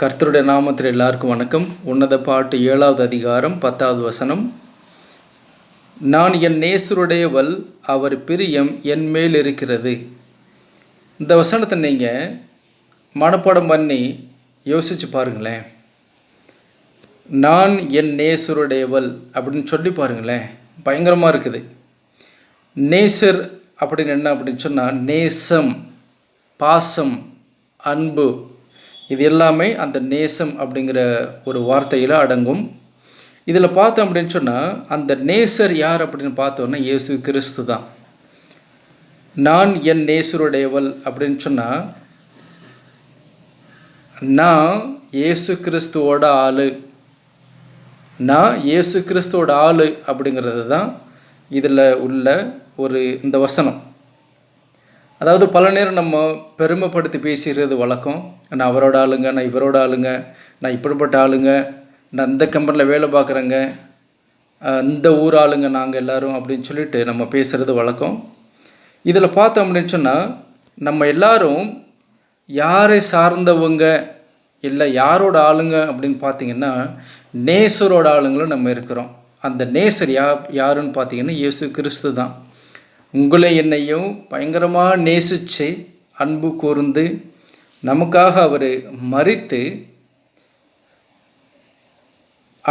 கர்த்தருடைய நாமத்தில் எல்லாருக்கும் வணக்கம். உன்னத பாட்டு 7வது அதிகாரம் 10வது வசனம். நான் என் நேசருடையவள், அவர் பிரியம் என் மேல் இருக்கிறது. இந்த வசனத்தை நீங்கள் மனப்பாடம் பண்ணி யோசித்து பாருங்களேன். நான் என் நேசருடையவள் அப்படின்னு சொல்லி பாருங்களேன், பயங்கரமாக இருக்குது. நேசர் அப்படின்னு என்ன அப்படின்னு சொன்னால், நேசம், பாசம், அன்பு, இது எல்லாமே அந்த நேசம் அப்படிங்கிற ஒரு வார்த்தையில் அடங்கும். இதில் பார்த்தோம் அப்படின்னு சொன்னால், அந்த நேசர் யார் அப்படின்னு பார்த்தோன்னா இயேசு கிறிஸ்து தான். நான் என் நேசருடையவள் அப்படின்னு சொன்னால், நான் இயேசு கிறிஸ்துவோட ஆள், நான் இயேசு கிறிஸ்துவோட ஆள் அப்படிங்கிறது தான் இதில் உள்ள ஒரு இந்த வசனம். அதாவது பல நேரம் நம்ம பெருமைப்படுத்தி பேசிடுறது வழக்கம். நான் அவரோட ஆளுங்க, நான் இவரோட ஆளுங்க, நான் இப்படிப்பட்ட ஆளுங்க, நான் இந்த கம்பெனியில் வேலை பார்க்குறேங்க, இந்த ஊர் ஆளுங்க நாங்கள் எல்லோரும் அப்படின்னு சொல்லிட்டு நம்ம பேசுகிறது வழக்கம். இதில் பார்த்தோம் அப்படின்னு சொன்னால், நம்ம எல்லாரும் யாரை சார்ந்தவங்க இல்லை யாரோட ஆளுங்க அப்படின்னு பார்த்திங்கன்னா, நேசரோட ஆளுங்களும் நம்ம இருக்கிறோம். அந்த நேசர் யாருன்னு பார்த்திங்கன்னா இயேசு கிறிஸ்து தான். உங்களை என்னையும் பயங்கரமாக நேசித்து அன்பு கூர்ந்து நமக்காக அவர் மரித்து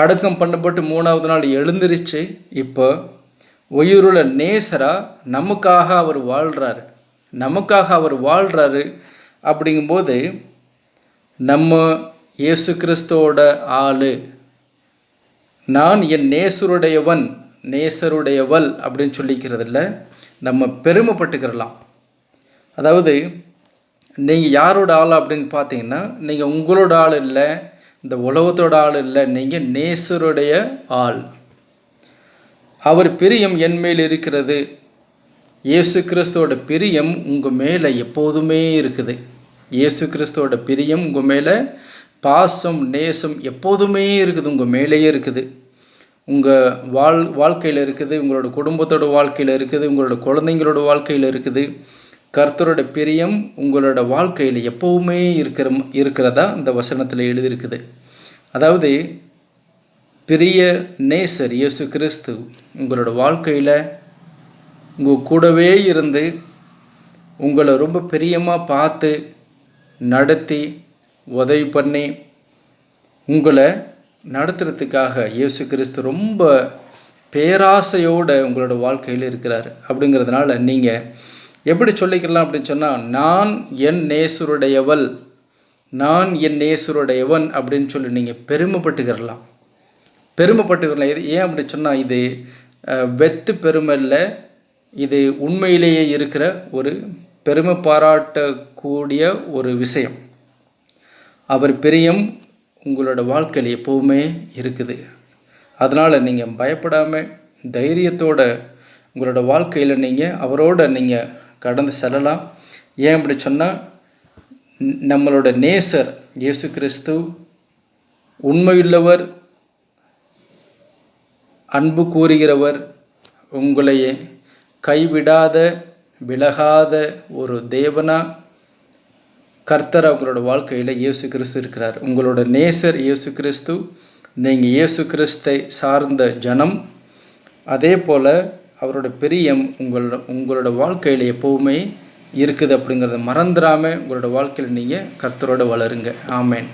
அடக்கம் பண்ணப்பட்டு 3வது நாள் எழுந்திருச்சு இப்போ உயிருள்ள நேசராக நமக்காக அவர் வாழ்கிறாரு. அப்படிங்கும்போது நம்ம இயேசு கிறிஸ்துவோட ஆள். நான் என் நேசருடையவள் அப்படின்னு சொல்லிக்கிறதில்ல, நம்ம பெருமைப்பட்டுக்கிறலாம். அதாவது நீங்கள் யாரோட ஆள் அப்படின்னு பார்த்தீங்கன்னா, நீங்கள் உங்களோட ஆள் இல்லை, இந்த உலகத்தோட ஆள் இல்லை, நீங்கள் நேசருடைய ஆள். அவர் பிரியம் என் மேல் இருக்கிறது. இயேசு கிறிஸ்துவோட பிரியம் உங்கள் மேலே எப்போதுமே இருக்குது. இயேசு கிறிஸ்துவோட பிரியம் உங்கள் மேலே, பாசம் நேசம் எப்போதுமே இருக்குது, உங்கள் மேலேயே இருக்குது. உங்கள் வாழ்க்கையில் இருக்குது, உங்களோட குடும்பத்தோட வாழ்க்கையில் இருக்குது, உங்களோட குழந்தைங்களோட வாழ்க்கையில் இருக்குது. கர்த்தரோட பிரியம் உங்களோட வாழ்க்கையில் எப்போவுமே இருக்கிறதா இந்த வசனத்தில் எழுதியிருக்குது. அதாவது பிரிய நேசர் இயேசு கிறிஸ்து உங்களோட வாழ்க்கையில் உங்கள் கூடவே இருந்து உங்களை ரொம்ப பிரியமாக பார்த்து நடத்தி உதவி பண்ணி உங்களை நடத்துறதுக்காக இயேசு கிறிஸ்து ரொம்ப பேராசையோடு உங்களோட வாழ்க்கையில் இருக்கிறார். அப்படிங்கிறதுனால நீங்கள் எப்படி சொல்லிக்கலாம் அப்படின்னு சொன்னால், நான் என் நேசருடையவன் அப்படின்னு சொல்லி நீங்கள் பெருமைப்பட்டுக்கிறலாம். இது ஏன் அப்படி சொன்னால், இது வெத்து பெருமை இல்லை, இது உண்மையிலேயே இருக்கிற ஒரு பெருமை பாராட்டக்கூடிய ஒரு விஷயம். அவர் பிரியம் உங்களோட வாழ்க்கையில் எப்போவுமே இருக்குது. அதனால் நீங்கள் பயப்படாமல் தைரியத்தோடு உங்களோட வாழ்க்கையில் நீங்கள் அவரோட நீங்கள் கடந்து செல்லலாம். ஏன் அப்படி சொன்னால், நம்மளோட நேசர் இயேசு கிறிஸ்து உண்மையுள்ளவர், அன்பு கூறுகிறவர், உங்களை கைவிடாத விலகாத ஒரு தேவனா கர்த்தர் உங்களோட வாழ்க்கையில் இயேசு கிறிஸ்து இருக்கிறார். உங்களோட நேசர் இயேசு கிறிஸ்து, நீங்கள் இயேசு கிறிஸ்தை சார்ந்த ஜனம். அதே போல் அவரோட பிரியம் உங்களோட வாழ்க்கையில் எப்போவுமே இருக்குது. அப்படிங்கிறத மறந்துடாமல் உங்களோட வாழ்க்கையில் நீங்கள் கர்த்தரோடு வளருங்க. ஆமேன்.